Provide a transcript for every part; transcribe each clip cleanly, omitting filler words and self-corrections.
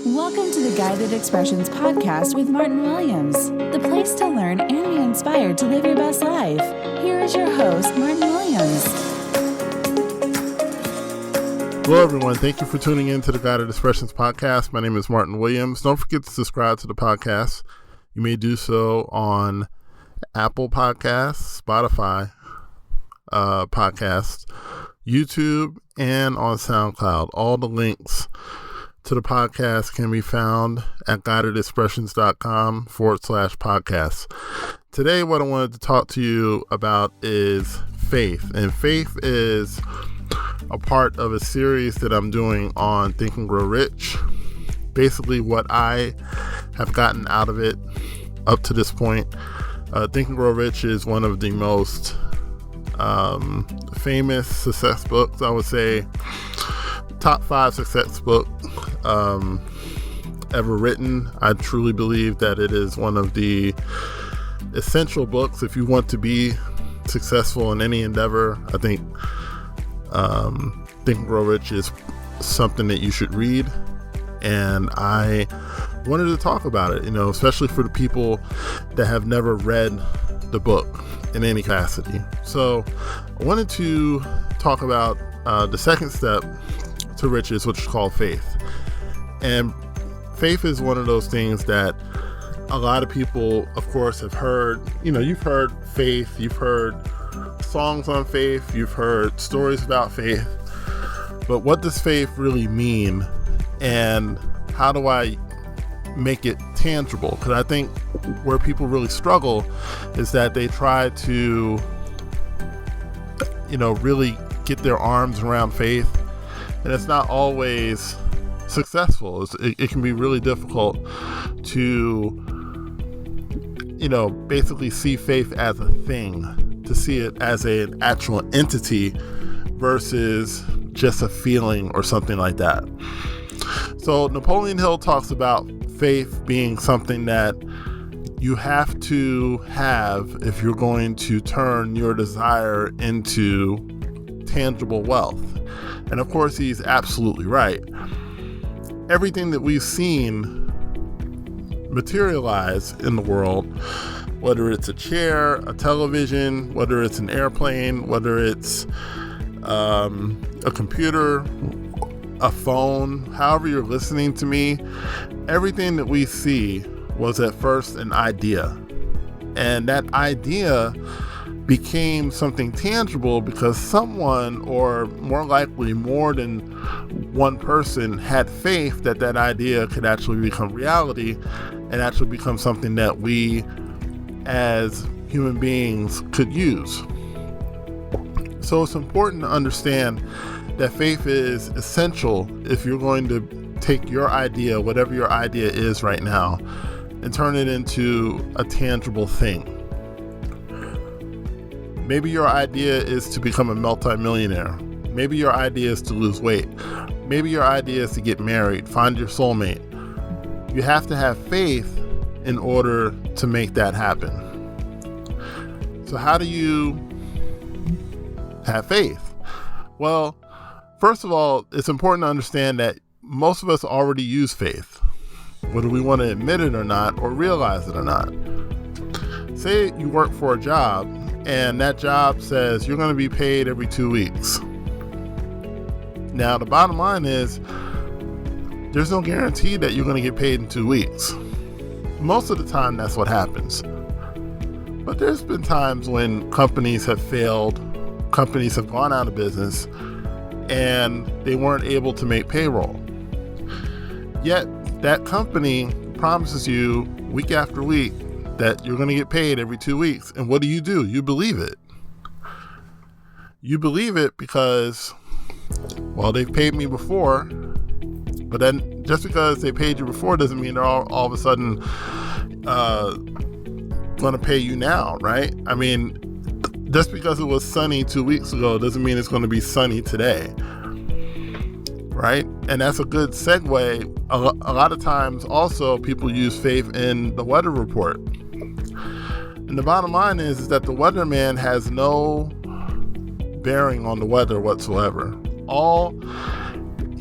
Welcome to the Guided Expressions podcast with Martin Williams, the place to learn and be inspired to live your best life. Here is your host, Martin Williams. Hello, everyone. Thank you for tuning in to the Guided Expressions podcast. My name is Martin Williams. Don't forget to subscribe to the podcast. You may do so on Apple Podcasts, Spotify Podcasts, YouTube, and on SoundCloud. All the links to the podcast can be found at guidedexpressions.com/podcasts. Today, what I wanted to talk to you about is faith. And faith is a part of a series that I'm doing on Think and Grow Rich. Basically, what I have gotten out of it up to this point. Think and Grow Rich is one of the most famous success books. I would say top 5 success book ever written. I truly believe that it is one of the essential books if you want to be successful in any endeavor. I think Think and Grow Rich is something that you should read, and I wanted to talk about it, especially for the people that have never read the book in any capacity. So I wanted to talk about the second step to riches, which is called faith. And faith is one of those things that a lot of people, of course, have heard. You've heard faith, you've heard songs on faith, you've heard stories about faith. But what does faith really mean? And how do I make it tangible? Because I think where people really struggle is that they try to, really get their arms around faith, and it's not always successful. It can be really difficult to, basically see faith as a thing, to see it as an actual entity versus just a feeling or something like that. So Napoleon Hill talks about faith being something that you have to have if you're going to turn your desire into tangible wealth. And of course, he's absolutely right. Everything that we've seen materialize in the world, whether it's a chair, a television, whether it's an airplane, whether it's a computer, a phone, however you're listening to me, everything that we see was at first an idea. And that idea became something tangible because someone, or more likely more than one person, had faith that that idea could actually become reality and actually become something that we as human beings could use. So it's important to understand that faith is essential if you're going to take your idea, whatever your idea is right now, and turn it into a tangible thing. Maybe your idea is to become a multi-millionaire. Maybe your idea is to lose weight. Maybe your idea is to get married, find your soulmate. You have to have faith in order to make that happen. So how do you have faith? Well, first of all, it's important to understand that most of us already use faith, whether we want to admit it or not, or realize it or not. Say you work for a job, and that job says you're going to be paid every 2 weeks. Now, the bottom line is, there's no guarantee that you're going to get paid in 2 weeks. Most of the time, that's what happens. But there's been times when companies have failed, companies have gone out of business, and they weren't able to make payroll. Yet, that company promises you week after week that you're going to get paid every 2 weeks. And what do? You believe it. You believe it because, well, they've paid me before. But then just because they paid you before doesn't mean they're all of a sudden going to pay you now, right? I mean, just because it was sunny 2 weeks ago doesn't mean it's going to be sunny today, right? And that's a good segue. A lot of times also people use faith in the weather report. And the bottom line is that the weatherman has no bearing on the weather whatsoever. All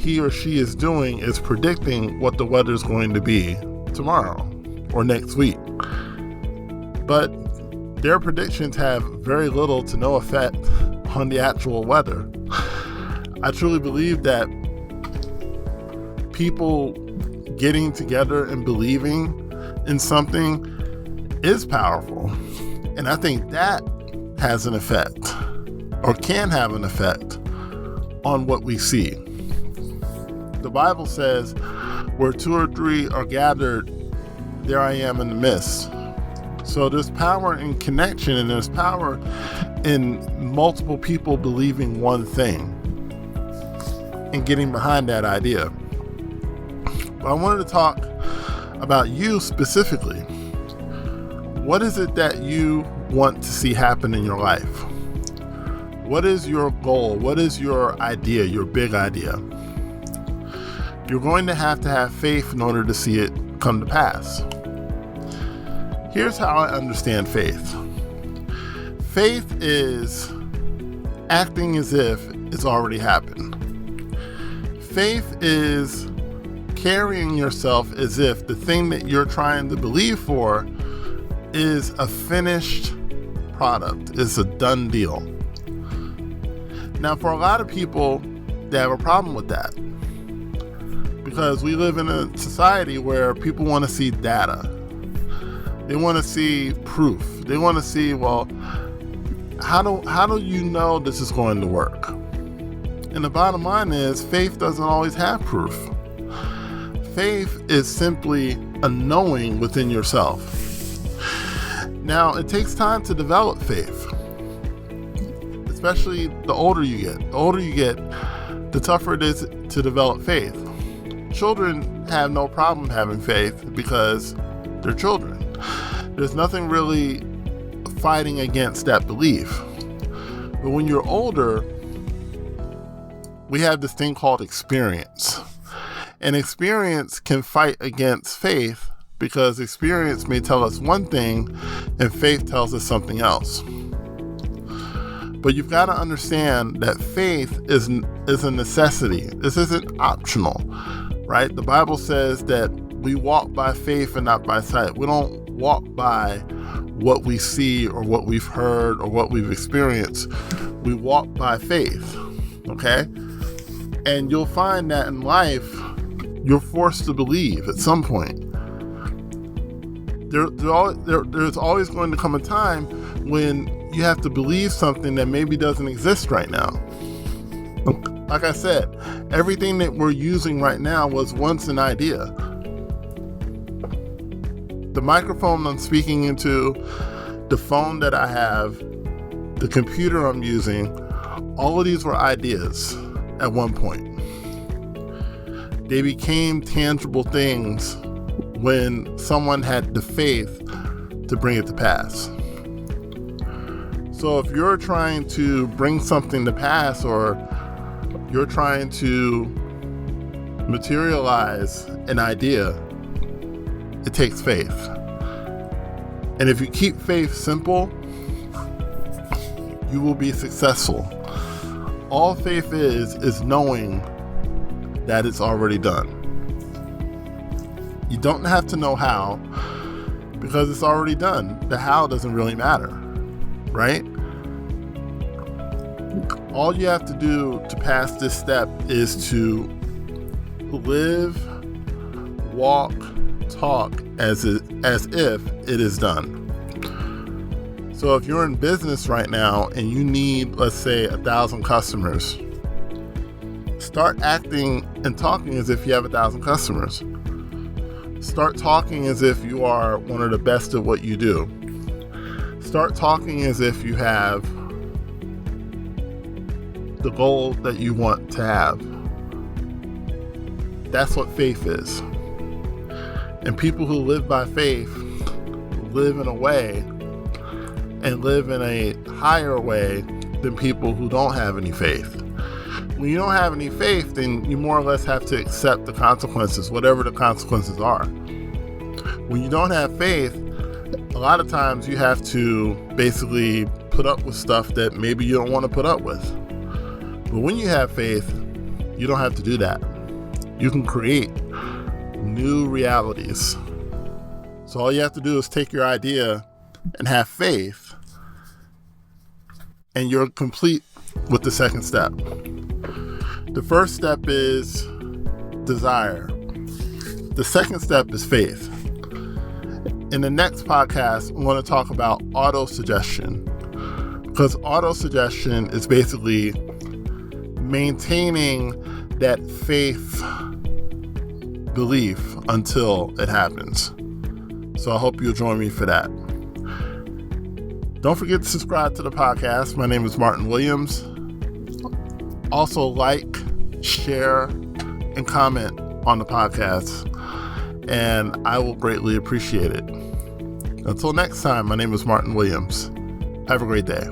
he or she is doing is predicting what the weather is going to be tomorrow or next week. But their predictions have very little to no effect on the actual weather. I truly believe that people getting together and believing in something is powerful. And I think that has an effect, or can have an effect, on what we see. The Bible says, where 2 or 3 are gathered, there I am in the midst. So there's power in connection, and there's power in multiple people believing one thing and getting behind that idea. But I wanted to talk about you specifically. What is it that you want to see happen in your life? What is your goal? What is your idea, your big idea? You're going to have faith in order to see it come to pass. Here's how I understand faith. Faith is acting as if it's already happened. Faith is carrying yourself as if the thing that you're trying to believe for is a finished product, is a done deal. Now, for a lot of people, they have a problem with that because we live in a society where people want to see data. They want to see proof. They want to see, well, how do you know this is going to work? And the bottom line is, faith doesn't always have proof. Faith is simply a knowing within yourself. Now, it takes time to develop faith, especially the older you get. The older you get, the tougher it is to develop faith. Children have no problem having faith because they're children. There's nothing really fighting against that belief. But when you're older, we have this thing called experience. And experience can fight against faith because experience may tell us one thing and faith tells us something else. But you've got to understand that faith is a necessity. This isn't optional, right? The Bible says that we walk by faith and not by sight. We don't walk by what we see or what we've heard or what we've experienced. We walk by faith, okay? And you'll find that in life, you're forced to believe at some point. There's always going to come a time when you have to believe something that maybe doesn't exist right now. Like I said, everything that we're using right now was once an idea. The microphone I'm speaking into, the phone that I have, the computer I'm using, all of these were ideas at one point. They became tangible things when someone had the faith to bring it to pass. So if you're trying to bring something to pass, or you're trying to materialize an idea, it takes faith. And if you keep faith simple, you will be successful. All faith is knowing that it's already done. You don't have to know how, because it's already done. The how doesn't really matter, right? All you have to do to pass this step is to live, walk, talk as if it is done. So if you're in business right now and you need, let's say, 1,000 customers, start acting and talking as if you have 1,000 customers. Start talking as if you are one of the best at what you do. Start talking as if you have the goal that you want to have. That's what faith is. And people who live by faith live in a way and live in a higher way than people who don't have any faith. When you don't have any faith, then you more or less have to accept the consequences, whatever the consequences are. When you don't have faith, a lot of times you have to basically put up with stuff that maybe you don't want to put up with. But when you have faith, you don't have to do that. you can create new realities. So all you have to do is take your idea and have faith, and you're complete with the second step. The first step is desire. The second step is faith. In the next podcast, I'm going to talk about auto-suggestion, because auto-suggestion is basically maintaining that faith belief until it happens. So I hope you'll join me for that. Don't forget to subscribe to the podcast. My name is Martin Williams. Also like, share, and comment on the podcast, and I will greatly appreciate it. Until next time, my name is Martin Williams. Have a great day.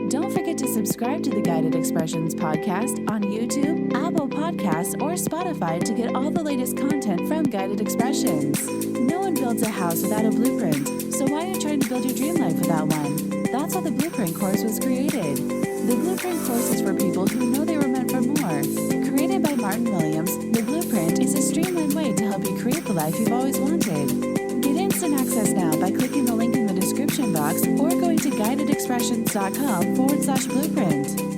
Don't forget to subscribe to the Guided Expressions podcast on YouTube, Apple Podcasts, or Spotify to get all the latest content from Guided Expressions. No one builds a house without a blueprint, so why are you trying to build your dream life without one? That's why the Blueprint course was created. The Blueprint course is for people who know they were meant for more. Created by Martin Williams, the Blueprint is a streamlined way to help you create the life you've always wanted. Get instant access now by clicking the link in the description box or going to guidedexpressions.com/blueprint.